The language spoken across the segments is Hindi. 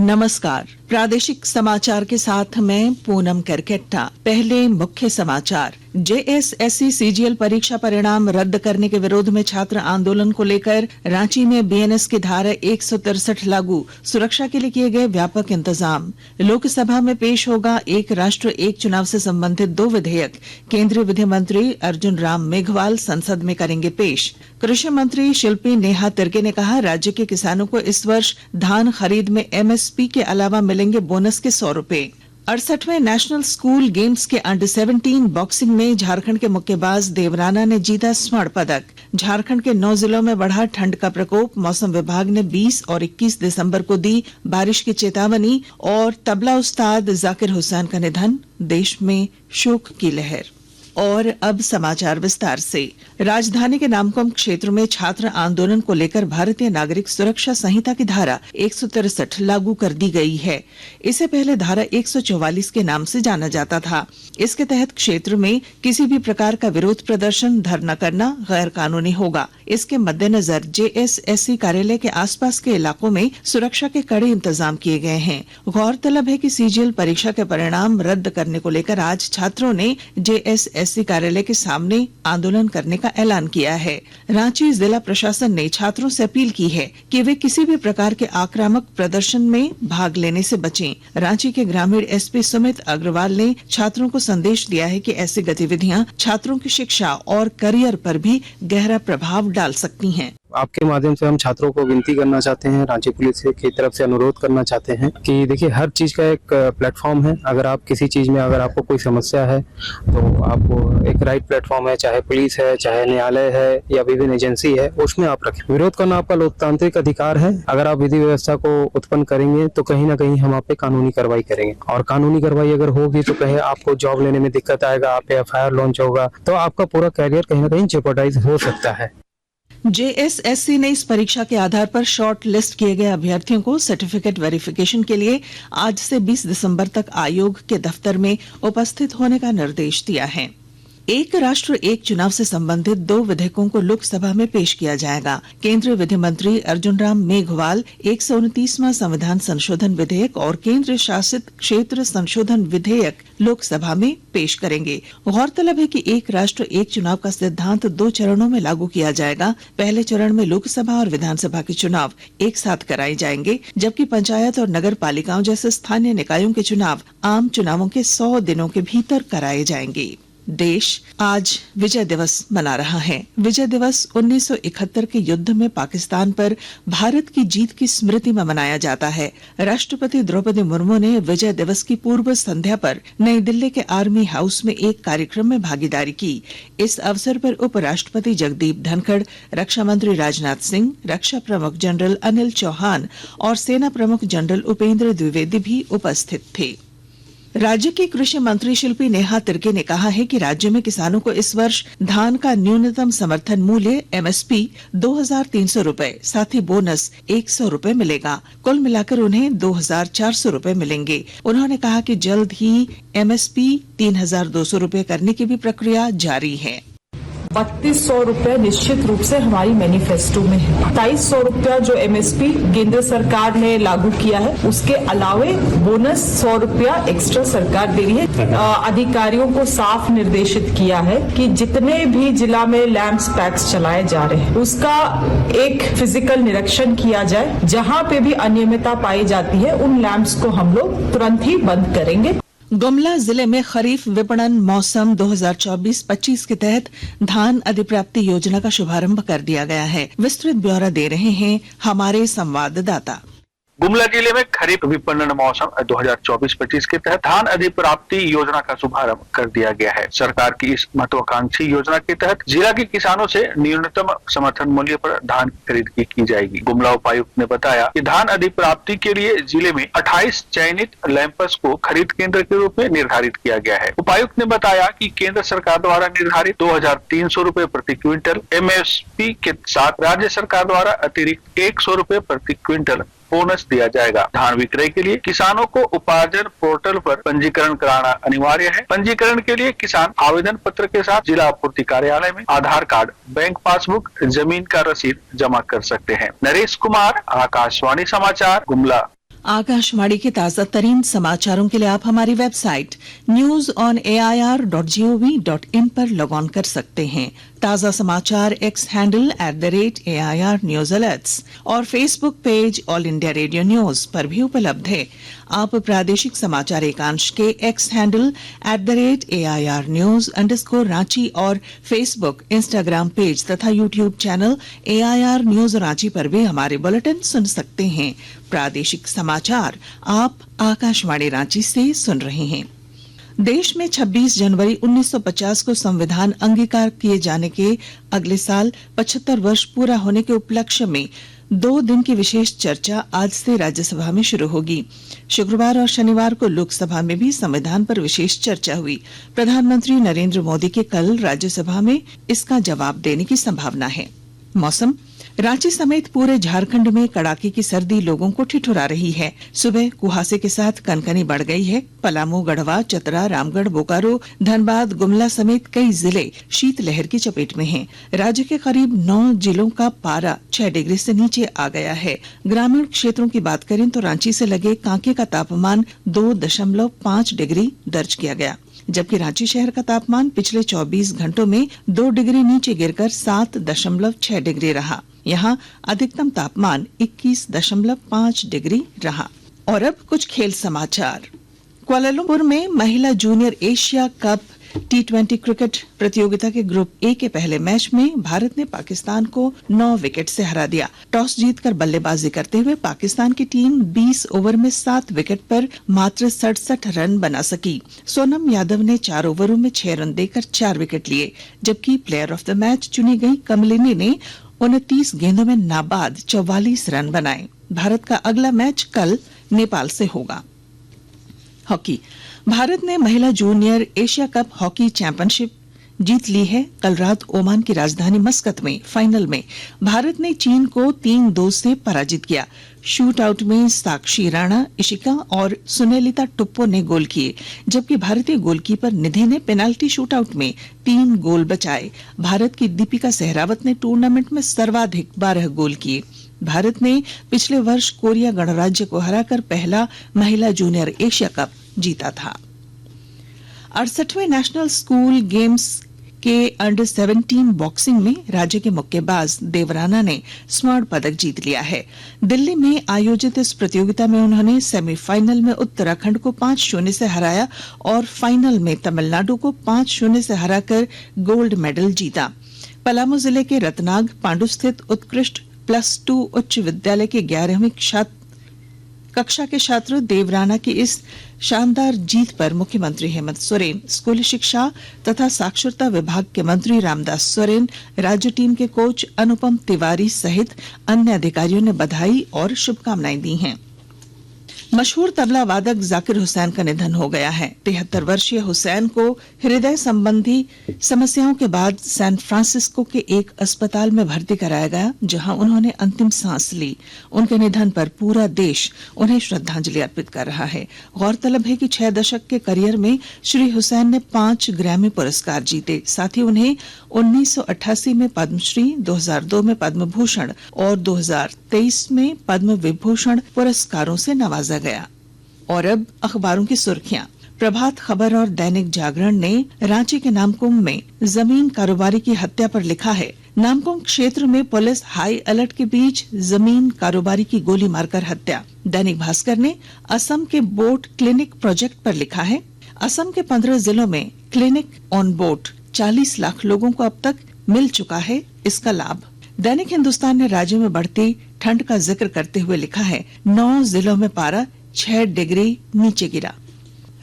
नमस्कार। प्रादेशिक समाचार के साथ मैं पूनम करकेट्टा। पहले मुख्य समाचार। जेएसएससी सीजीएल परीक्षा परिणाम रद्द करने के विरोध में छात्र आंदोलन को लेकर रांची में बीएनएस की धारा 163 लागू, सुरक्षा के लिए किए गए व्यापक इंतजाम। लोकसभा में पेश होगा एक राष्ट्र एक चुनाव से संबंधित 2 विधेयक, केंद्रीय विधि मंत्री अर्जुन राम मेघवाल संसद में करेंगे पेश। कृषि मंत्री शिल्पी नेहा तिर्के ने कहा, राज्य के किसानों को इस वर्ष धान खरीद में एमएसपी के अलावा मिलेंगे बोनस के 100 रुपए। 68वें नेशनल स्कूल गेम्स के अंडर 17 बॉक्सिंग में झारखंड के मुक्केबाज देवराना ने जीता स्वर्ण पदक। झारखंड के 9 जिलों में बढ़ा ठंड का प्रकोप, मौसम विभाग ने 20 और 21 दिसंबर को दी बारिश की चेतावनी। और तबला उस्ताद जाकिर हुसैन का निधन, देश में शोक की लहर। और अब समाचार विस्तार से। राजधानी के नामकुम क्षेत्र में छात्र आंदोलन को लेकर भारतीय नागरिक सुरक्षा संहिता की धारा 163 लागू कर दी गई है। इसे पहले धारा 144 के नाम से जाना जाता था। इसके तहत क्षेत्र में किसी भी प्रकार का विरोध प्रदर्शन, धरना करना गैर कानूनी होगा। इसके मद्देनजर जेएसएससी कार्यालय के आसपास के इलाकों में सुरक्षा के कड़े इंतजाम किए गए हैं। गौरतलब है कि सीजीएल परीक्षा के परिणाम रद्द करने को लेकर आज छात्रों ने जेएसएससी कार्यालय के सामने आंदोलन करने का ऐलान किया है। रांची जिला प्रशासन ने छात्रों से अपील की है कि वे किसी भी प्रकार के आक्रामक प्रदर्शन में भाग लेने से बचें। रांची के ग्रामीण एसपी सुमित अग्रवाल ने छात्रों को संदेश दिया है कि ऐसी गतिविधियां छात्रों की शिक्षा और करियर पर भी गहरा प्रभाव डाल सकती हैं। आपके माध्यम से हम छात्रों को विनती करना चाहते हैं, रांची पुलिस की तरफ से अनुरोध करना चाहते हैं कि देखिए, हर चीज का एक प्लेटफॉर्म है। अगर आप किसी चीज में अगर आपको कोई समस्या है तो आपको एक राइट प्लेटफॉर्म है, चाहे पुलिस है, चाहे न्यायालय है या विभिन्न एजेंसी है, उसमें आप रखें। विरोध करना आपका लोकतांत्रिक अधिकार है। अगर आप विधि व्यवस्था को उत्पन्न करेंगे तो कहीं ना कहीं हम आप पे कानूनी कार्रवाई करेंगे, और कानूनी कार्रवाई अगर होगी तो कहीं आपको जॉब लेने में दिक्कत आएगा, आप पे एफआईआर लॉन्च होगा, तो आपका पूरा कैरियर कहीं ना कहीं जेपरडाइज हो सकता है। जेएसएससी ने इस परीक्षा के आधार पर शॉर्ट लिस्ट किए गए अभ्यर्थियों को सर्टिफिकेट वेरिफिकेशन के लिए आज से 20 दिसंबर तक आयोग के दफ्तर में उपस्थित होने का निर्देश दिया है। एक राष्ट्र एक चुनाव से संबंधित 2 विधेयकों को लोकसभा में पेश किया जाएगा। केंद्रीय विधि मंत्री अर्जुन राम मेघवाल 129वां संविधान संशोधन विधेयक और केंद्र शासित क्षेत्र संशोधन विधेयक लोकसभा में पेश करेंगे। गौरतलब है कि एक राष्ट्र एक चुनाव का सिद्धांत 2 चरणों में लागू किया जाएगा। पहले चरण में लोकसभा और विधानसभा के चुनाव एक साथ कराए जाएंगे, जबकि पंचायत और नगर पालिकाओं जैसे स्थानीय निकायों के चुनाव आम चुनावों के 100 दिनों के भीतर कराए जाएंगे। देश आज विजय दिवस मना रहा है। विजय दिवस 1971 के युद्ध में पाकिस्तान पर भारत की जीत की स्मृति में मनाया जाता है। राष्ट्रपति द्रौपदी मुर्मू ने विजय दिवस की पूर्व संध्या पर नई दिल्ली के आर्मी हाउस में एक कार्यक्रम में भागीदारी की। इस अवसर पर उपराष्ट्रपति जगदीप धनखड़, रक्षा मंत्री राजनाथ सिंह, रक्षा प्रमुख जनरल अनिल चौहान और सेना प्रमुख जनरल उपेंद्र द्विवेदी भी उपस्थित थे। राज्य की कृषि मंत्री शिल्पी नेहा तिर्के ने कहा है कि राज्य में किसानों को इस वर्ष धान का न्यूनतम समर्थन मूल्य एमएसपी 2,300 रुपए, साथ ही बोनस 100 रुपए मिलेगा। कुल मिलाकर उन्हें 2,400 रुपए मिलेंगे। उन्होंने कहा कि जल्द ही एमएसपी 3,200 रुपए करने की भी प्रक्रिया जारी है। 3200 रुपए निश्चित रूप से हमारी मैनिफेस्टो में है। 2,200 रुपया जो एमएसपी केंद्र सरकार ने लागू किया है, उसके अलावे बोनस 100 रुपया एक्स्ट्रा सरकार दे रही है। अधिकारियों को साफ निर्देशित किया है कि जितने भी जिला में लैंप्स पैक्स चलाए जा रहे हैं, उसका एक फिजिकल निरीक्षण किया जाए। जहां पे भी अनियमितता पाई जाती है, उन लैंप्स को हम लोग तुरंत ही बंद करेंगे। गुमला जिले में खरीफ विपणन मौसम 2024-25 के तहत धान अधिप्राप्ति योजना का शुभारंभ कर दिया गया है। विस्तृत ब्यौरा दे रहे हैं हमारे संवाददाता। गुमला जिले में खरीफ विपणन मौसम 2024-25 के तहत धान अधिप्राप्ति योजना का शुभारंभ कर दिया गया है। सरकार की इस महत्वाकांक्षी योजना के तहत जिला के किसानों से न्यूनतम समर्थन मूल्य पर धान खरीद की जाएगी। गुमला उपायुक्त ने बताया कि धान अधिप्राप्ति के लिए जिले में 28 चयनित लैंपस को खरीद केंद्र के रूप में निर्धारित किया गया है। उपायुक्त ने बताया कि केंद्र सरकार द्वारा निर्धारित 2,300 रुपए प्रति क्विंटल एमएसपी के साथ राज्य सरकार द्वारा अतिरिक्त 100 रुपए प्रति क्विंटल बोनस दिया जाएगा। धान विक्रय के लिए किसानों को उपार्जन पोर्टल पर पंजीकरण कराना अनिवार्य है। पंजीकरण के लिए किसान आवेदन पत्र के साथ जिला आपूर्ति कार्यालय में आधार कार्ड, बैंक पासबुक, जमीन का रसीद जमा कर सकते हैं। नरेश कुमार, आकाशवाणी समाचार, गुमला। आकाशवाणी के ताजा तरीन समाचारों के लिए आप हमारी वेबसाइट newsonair.gov.in पर लॉग ऑन कर सकते हैं। ताजा समाचार X handle @AIR news alerts और Facebook page All India Radio News पर भी उपलब्ध है। आप प्रादेशिक समाचार एकांश के X handle @AIR news _ Ranchi और फेसबुक, इंस्टाग्राम पेज तथा YouTube channel AIR news Ranchi पर भी हमारे बुलेटिन सुन सकते हैं। प्रादेशिक समाचार आप आकाशवाणी रांची से सुन रहे हैं। देश में 26 जनवरी 1950 को संविधान अंगीकार किए जाने के अगले साल 75 वर्ष पूरा होने के उपलक्ष्य में 2 दिन की विशेष चर्चा आज से राज्यसभा में शुरू होगी। शुक्रवार और शनिवार को लोकसभा में भी संविधान पर विशेष चर्चा हुई। प्रधानमंत्री नरेंद्र मोदी के कल राज्यसभा में इसका जवाब देने की संभावना है। मौसम, रांची समेत पूरे झारखंड में कड़ाके की सर्दी लोगों को ठिठुरा रही है। सुबह कुहासे के साथ कनकनी बढ़ गई है। पलामू, गढ़वा, चतरा, रामगढ़, बोकारो, धनबाद, गुमला समेत कई जिले शीतलहर की चपेट में हैं। राज्य के करीब 9 जिलों का पारा 6 डिग्री से नीचे आ गया है। ग्रामीण क्षेत्रों की बात करें तो रांची से लगे कांके का तापमान 2.5 डिग्री दर्ज किया गया, जबकि रांची शहर का तापमान पिछले 24 घंटों में 2 डिग्री नीचे गिरकर 7.6 डिग्री रहा। यहाँ अधिकतम तापमान 21.5 डिग्री रहा। और अब कुछ खेल समाचार। कुआलालंपुर में महिला junior Asia cup T20 cricket प्रतियोगिता के ग्रुप ए के पहले मैच में भारत ने पाकिस्तान को 9 विकेट से हरा दिया। टॉस जीतकर बल्लेबाजी करते हुए पाकिस्तान की टीम 20 ओवर में 7 विकेट पर मात्र 67 रन बना सकी। सोनम यादव ने 4 ओवरों में 6 रन देकर 4 विकेट लिए, जबकि प्लेयर ऑफ द मैच चुनी गई कमलिनी ने 29 गेंदों में नाबाद 44 रन बनाए। भारत का अगला मैच कल नेपाल से होगा। हॉकी, भारत ने महिला junior Asia Cup hockey championship जीत ली है। कल रात ओमान की राजधानी मस्कत में फाइनल में भारत ने चीन को 3-2 से पराजित किया। शूट आउट में साक्षी राणा, इशिका और सुनेलिता टुप्पो ने गोल किए, जबकि भारतीय गोलकीपर निधि ने पेनाल्टी शूट आउट में 3 गोल बचाए। भारत की दीपिका सहरावत ने टूर्नामेंट में सर्वाधिक 12 गोल किए। भारत ने पिछले वर्ष कोरिया गणराज्य को हराकर पहला महिला जूनियर एशिया कप जीता था। 68वें नेशनल स्कूल गेम्स के अंडर 17 बॉक्सिंग में राज्य के मुक्केबाज देवराना ने स्वर्ण पदक जीत लिया है। दिल्ली में आयोजित इस प्रतियोगिता में उन्होंने सेमीफाइनल में उत्तराखंड को 5-0 से हराया और फाइनल में तमिलनाडु को 5-0 से हराकर गोल्ड मेडल जीता। पलामू जिले के रतनाग पांडु स्थित उत्कृष्ट +2 उच्च विद्यालय के 11वीं कक्षा के छात्र देवराना की इस शानदार जीत पर मुख्यमंत्री हेमंत सोरेन, स्कूली शिक्षा तथा साक्षरता विभाग के मंत्री रामदास सोरेन, राज्य टीम के कोच अनुपम तिवारी सहित अन्य अधिकारियों ने बधाई और शुभकामनाएं दी हैं। मशहूर तबला वादक जाकिर हुसैन का निधन हो गया है। 73 वर्षीय हुसैन को हृदय संबंधी समस्याओं के बाद सैन फ्रांसिस्को के एक अस्पताल में भर्ती कराया गया, जहां उन्होंने अंतिम सांस ली। उनके निधन पर पूरा देश उन्हें श्रद्धांजलि अर्पित कर रहा है। गौरतलब है कि 6 दशक के करियर में श्री हुसैन ने 5 ग्रैमी पुरस्कार जीते। साथ ही उन्हें 1988 में पद्मश्री, 2002 में पद्म भूषण और 2023 में पद्म विभूषण पुरस्कारों से नवाजा गया। और अब अखबारों की सुर्खियां। प्रभात खबर और दैनिक जागरण ने रांची के नामकुम में जमीन कारोबारी की हत्या पर लिखा है, नामकुम क्षेत्र में पुलिस हाई अलर्ट के बीच जमीन कारोबारी की गोली मारकर हत्या। दैनिक भास्कर ने असम के बोट क्लिनिक प्रोजेक्ट पर लिखा है, असम के 15 जिलों में क्लिनिक ऑन बोट, 40 लाख लोगों को अब तक मिल चुका है इसका लाभ। दैनिक हिंदुस्तान ने राज्य में बढ़ती ठंड का जिक्र करते हुए लिखा है, 9 जिलों में पारा 6 डिग्री नीचे गिरा।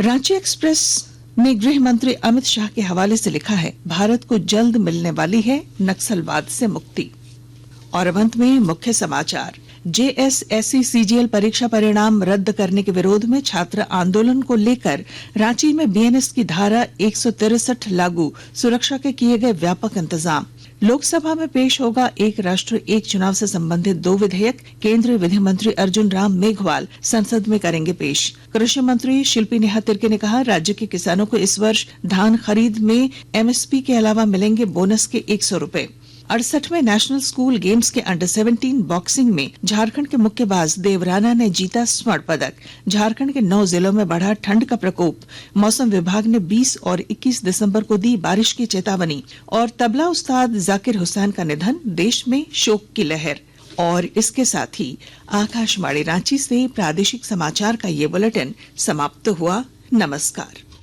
रांची एक्सप्रेस ने गृह मंत्री अमित शाह के हवाले से लिखा है, भारत को जल्द मिलने वाली है नक्सलवाद से मुक्ति। और अब अंत में मुख्य समाचार। JSSC CGL परीक्षा परिणाम रद्द करने के विरोध में छात्र आंदोलन को लेकर रांची में BNS की धारा 163 लागू, सुरक्षा के किए गए व्यापक इंतजाम। लोकसभा में पेश होगा एक राष्ट्र एक चुनाव से संबंधित 2 विधेयक, केंद्रीय विधि मंत्री अर्जुन राम मेघवाल संसद में करेंगे पेश। कृषि मंत्री शिल्पी नेहा तिर्के ने कहा, राज्य के किसानों को इस वर्ष धान खरीद में MSP के अलावा मिलेंगे बोनस के 100 रुपए। 68वें नेशनल स्कूल गेम्स के अंडर 17 बॉक्सिंग में झारखंड के मुक्केबाज देवराना ने जीता स्वर्ण पदक। झारखंड के 9 जिलों में बढ़ा ठंड का प्रकोप। मौसम विभाग ने 20 और 21 दिसंबर को दी बारिश की चेतावनी। और तबला उस्ताद जाकिर हुसैन का निधन, देश में शोक की लहर। और इसके साथ ही आकाशवाणी रांची से प्रादेशिक समाचार का ये बुलेटिन समाप्त हुआ। नमस्कार।